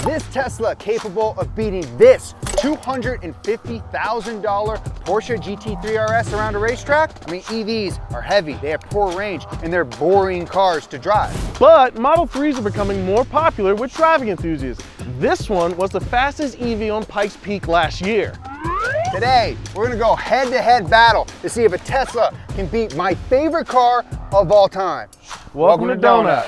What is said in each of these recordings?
This Tesla capable of beating this $250,000 Porsche GT3RS around a racetrack? I mean, EVs are heavy, they have poor range, and they're boring cars to drive. But Model 3s are becoming more popular with driving enthusiasts. This one was the fastest EV on Pikes Peak last year. Today, we're gonna go head-to-head battle to see if a Tesla can beat my favorite car of all time. Welcome to Donut.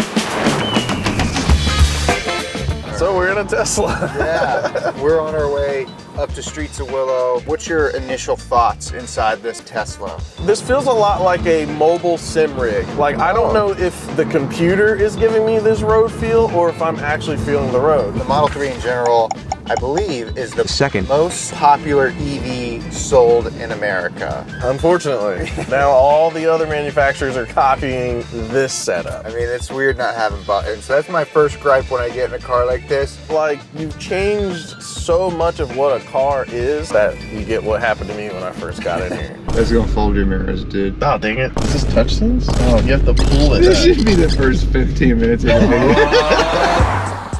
So we're in a Tesla. Yeah, we're on our way up to Streets of Willow. What's your initial thoughts inside this Tesla? This feels a lot like a mobile sim rig. Like, I don't know if the computer is giving me this road feel or if I'm actually feeling the road. The Model 3 in general, I believe, is the second most popular EV sold in America. Unfortunately. Now all the other manufacturers are copying this setup. I mean, it's weird not having buttons. So that's my first gripe when I get in a car like this. Like, you've changed so much of what a car is that you get what happened to me when I first got in here. That's gonna fold your mirrors, dude. Oh, dang it. Is this touch sense? Oh, you have to pull it. This should be the first 15 minutes of the video.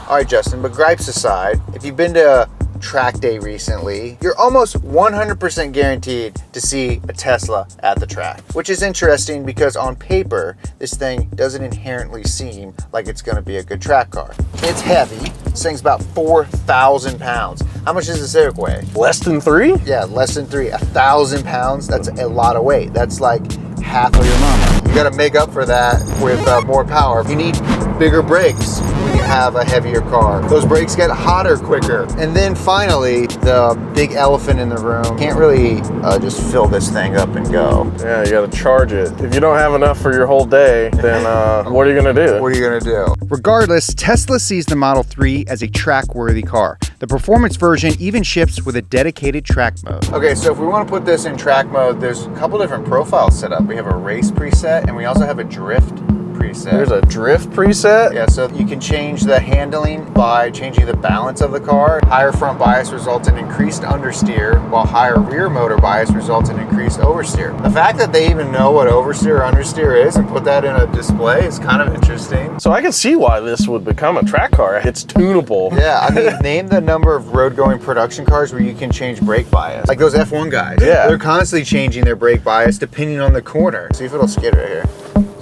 All right, Justin, but gripes aside, if you've been to track day recently, you're almost 100% guaranteed to see a Tesla at the track, which is interesting because on paper, this thing doesn't inherently seem like it's gonna be a good track car. It's heavy. This thing's about 4,000 pounds. How much does the Civic weigh? Less than 3? Yeah, less than 3. 1,000 pounds, that's a lot of weight. That's like half of your mama. You gotta make up for that with more power. You need bigger brakes when you have a heavier car. Those brakes get hotter quicker. And then finally, the big elephant in the room, can't really just fill this thing up and go. Yeah, you gotta charge it. If you don't have enough for your whole day, then what are you gonna do? What are you gonna do? Regardless, Tesla sees the Model 3 as a track-worthy car. The performance version even ships with a dedicated track mode. Okay, so if we want to put this in track mode, there's a couple different profiles set up. We have a race preset and we also have a drift preset. There's a drift preset? Yeah, so you can change the handling by changing the balance of the car. Higher front bias results in increased understeer, while higher rear motor bias results in increased oversteer. The fact that they even know what oversteer or understeer is and put that in a display is kind of interesting. So I can see why this would become a track car. It's tunable. Yeah, I mean, name the number of road-going production cars where you can change brake bias. Like those F1 guys. Yeah. They're constantly changing their brake bias depending on the corner. See if it'll skid right here.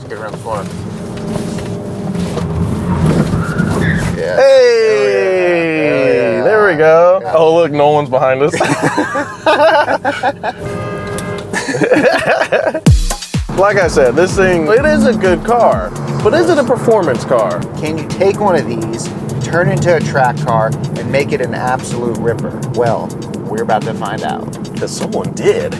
Skid around the corner. Yeah. Hey, there we go. Yeah. Oh, look, Nolan's behind us. Like I said, this thing, it is a good car, but is it a performance car? Can you take one of these, turn it into a track car, and make it an absolute ripper? Well, we're about to find out. Because someone did.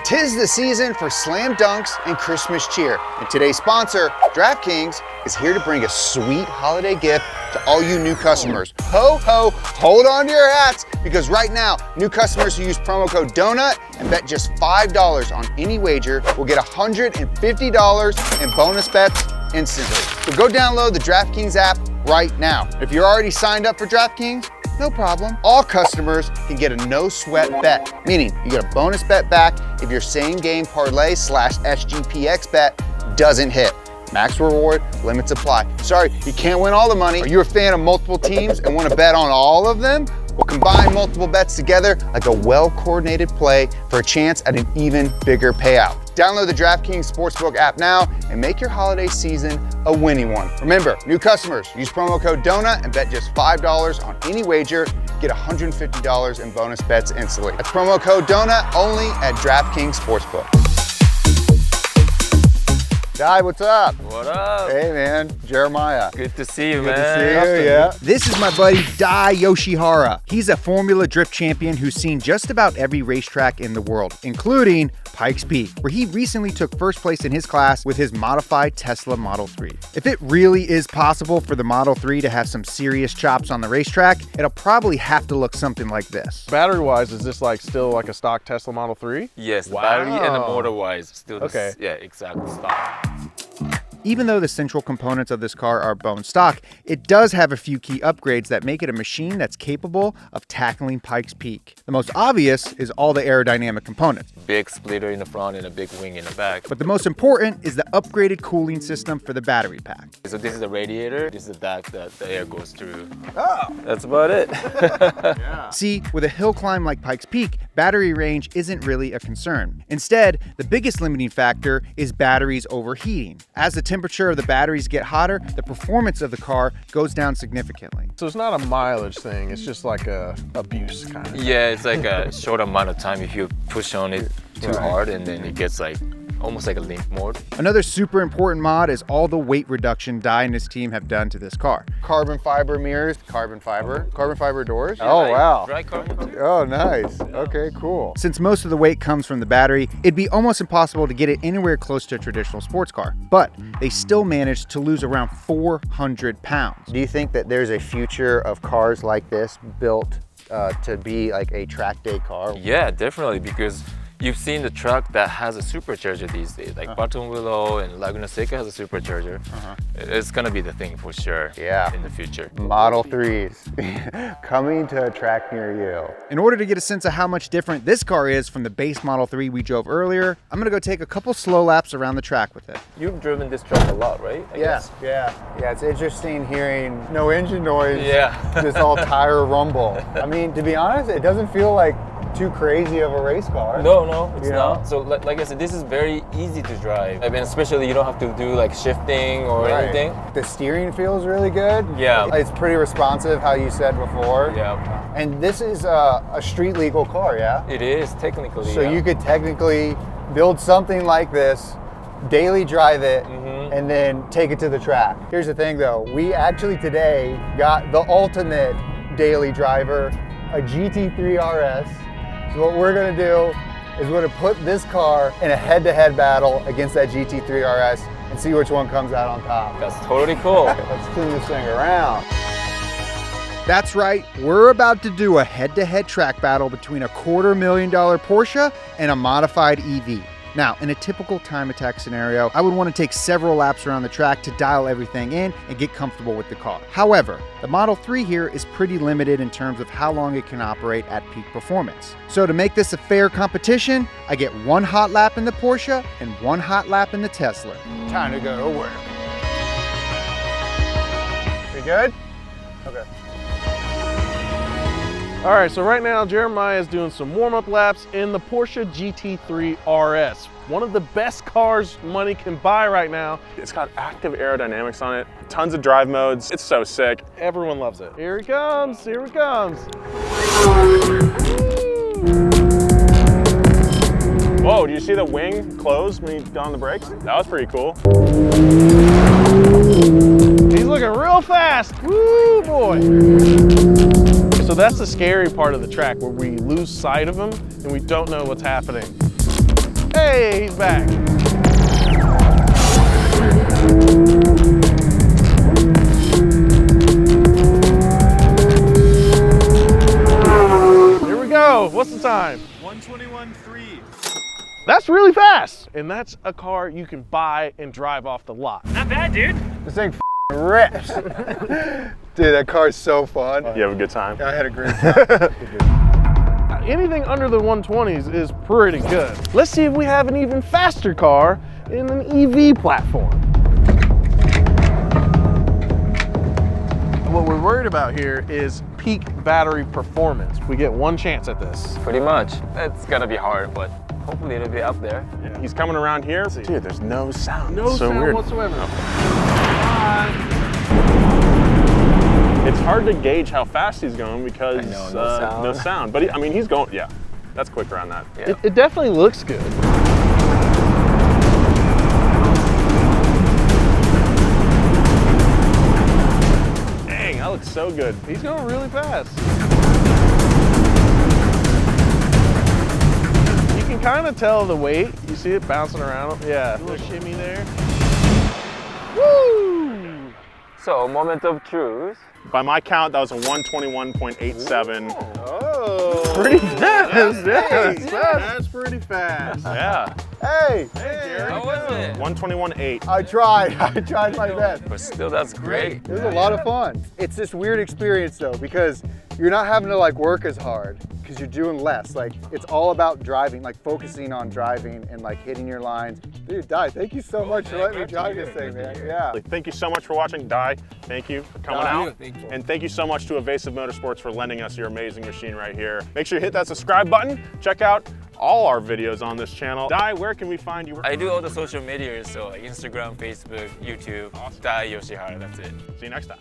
'Tis the season for slam dunks and Christmas cheer. And today's sponsor, DraftKings, is here to bring a sweet holiday gift to all you new customers. Ho, ho, hold on to your hats, because right now, new customers who use promo code DONUT and bet just $5 on any wager will get $150 in bonus bets instantly. So go download the DraftKings app right now. If you're already signed up for DraftKings, no problem. All customers can get a no sweat bet, meaning you get a bonus bet back if your same game parlay / SGPX bet doesn't hit. Max reward, limits apply. Sorry, you can't win all the money. Are you a fan of multiple teams and want to bet on all of them? Well, combine multiple bets together like a well-coordinated play for a chance at an even bigger payout. Download the DraftKings Sportsbook app now and make your holiday season a winning one. Remember, new customers, use promo code DONUT and bet just $5 on any wager. Get $150 in bonus bets instantly. That's promo code DONUT only at DraftKings Sportsbook. Dai, what's up? What up? Hey, man. Jeremiah. Good to see you, Good man. to see you, yeah. This is my buddy, Dai Yoshihara. He's a Formula Drift champion who's seen just about every racetrack in the world, including Pikes Peak, where he recently took first place in his class with his modified Tesla Model 3. If it really is possible for the Model 3 to have some serious chops on the racetrack, it'll probably have to look something like this. Battery-wise, is this like still like a stock Tesla Model 3? Yes, Wow. battery and the motor-wise, still Okay. yeah, exactly stock. Even though the central components of this car are bone stock, it does have a few key upgrades that make it a machine that's capable of tackling Pikes Peak. The most obvious is all the aerodynamic components. Big splitter in the front and a big wing in the back. But the most important is the upgraded cooling system for the battery pack. So this is the radiator, this is the duct that the air goes through. Oh! That's about it. See, with a hill climb like Pikes Peak, battery range isn't really a concern. Instead, the biggest limiting factor is batteries overheating. As the temperature of the batteries get hotter, the performance of the car goes down significantly. So it's not a mileage thing, it's just like a abuse kind of thing. Yeah, it's like a short amount of time if you push on it too hard, and then it gets like almost like a limp mode. Another super important mod is all the weight reduction Dai and his team have done to this car. Carbon fiber mirrors, carbon fiber doors. Oh, wow. Dry carbon. Oh, nice. Okay, cool. Since most of the weight comes from the battery, it'd be almost impossible to get it anywhere close to a traditional sports car. But they still managed to lose around 400 pounds. Do you think that there's a future of cars like this built to be like a track day car? Yeah, definitely, because you've seen the truck that has a supercharger these days, like Baton Willow and Laguna Seca has a supercharger. It's gonna be the thing for sure in the future. Model 3s coming to a track near you. In order to get a sense of how much different this car is from the base Model 3 we drove earlier, I'm gonna go take a couple slow laps around the track with it. You've driven this truck a lot, right? I guess. Yeah, it's interesting hearing no engine noise, Yeah. just all tire rumble. I mean, to be honest, it doesn't feel like too crazy of a race car. No, it's You know? not. So like I said, this is very easy to drive. I mean, especially you don't have to do like shifting or anything. The steering feels really good. Yeah. It's pretty responsive, how you said before. Yeah. And this is a street legal car, yeah? It is technically. So you could technically build something like this, daily drive it, and then take it to the track. Here's the thing though, we actually today got the ultimate daily driver, a GT3RS. So what we're gonna do is we're gonna put this car in a head-to-head battle against that GT3RS and see which one comes out on top. That's totally cool. Let's turn this thing around. That's right, we're about to do a head-to-head track battle between a $250,000 Porsche and a modified EV. Now, in a typical time attack scenario, I would want to take several laps around the track to dial everything in and get comfortable with the car. However, the Model 3 here is pretty limited in terms of how long it can operate at peak performance. So to make this a fair competition, I get one hot lap in the Porsche and one hot lap in the Tesla. Time to go to work. We good? Okay. All right, so right now Jeremiah is doing some warm-up laps in the Porsche GT3RS. One of the best cars money can buy right now. It's got active aerodynamics on it, tons of drive modes. It's so sick. Everyone loves it. Here he comes, here he comes. Whoa, do you see the wing close when he got on the brakes? That was pretty cool. He's looking real fast. Woo, boy. So that's the scary part of the track, where we lose sight of him and we don't know what's happening. Hey, he's back. Here we go. What's the time? 1:21.3. That's really fast. And that's a car you can buy and drive off the lot. Not bad, dude. This thing rips. Dude, that car's so fun. You have a good time? I had a great time. Anything under the 120s is pretty good. Let's see if we have an even faster car in an EV platform. What we're worried about here is peak battery performance. We get one chance at this. Pretty much. It's gonna be hard, but hopefully it'll be up there. Yeah. He's coming around here. Dude, there's no sound. No so sound weird. whatsoever. It's hard to gauge how fast he's going because I know, no sound. no sound. But I mean, he's going, yeah, that's quicker on that. Yeah. It definitely looks good. Dang, that looks so good. He's going really fast. You can kind of tell the weight. You see it bouncing around. Yeah, a little shimmy there. Woo! So, moment of truth. By my count, that was a 121.87. Oh, pretty fast. That's pretty fast. Yeah. Hey! How was it? 121.8. I tried my best. But still, that's great. It was a lot of fun. It's this weird experience though, because you're not having to like work as hard because you're doing less. Like it's all about driving, like focusing on driving and like hitting your lines. Dude, Dai, thank you so much for letting me drive this thing, man. Yeah. Thank you so much for watching. Dai, thank you for coming out. Thank you. And thank you so much to Evasive Motorsports for lending us your amazing machine right here. Make sure you hit that subscribe button. Check out all our videos on this channel. Dai, where can we find you? I do all the social media, so like Instagram, Facebook, YouTube. Awesome. Dai Yoshihara, that's it. See you next time.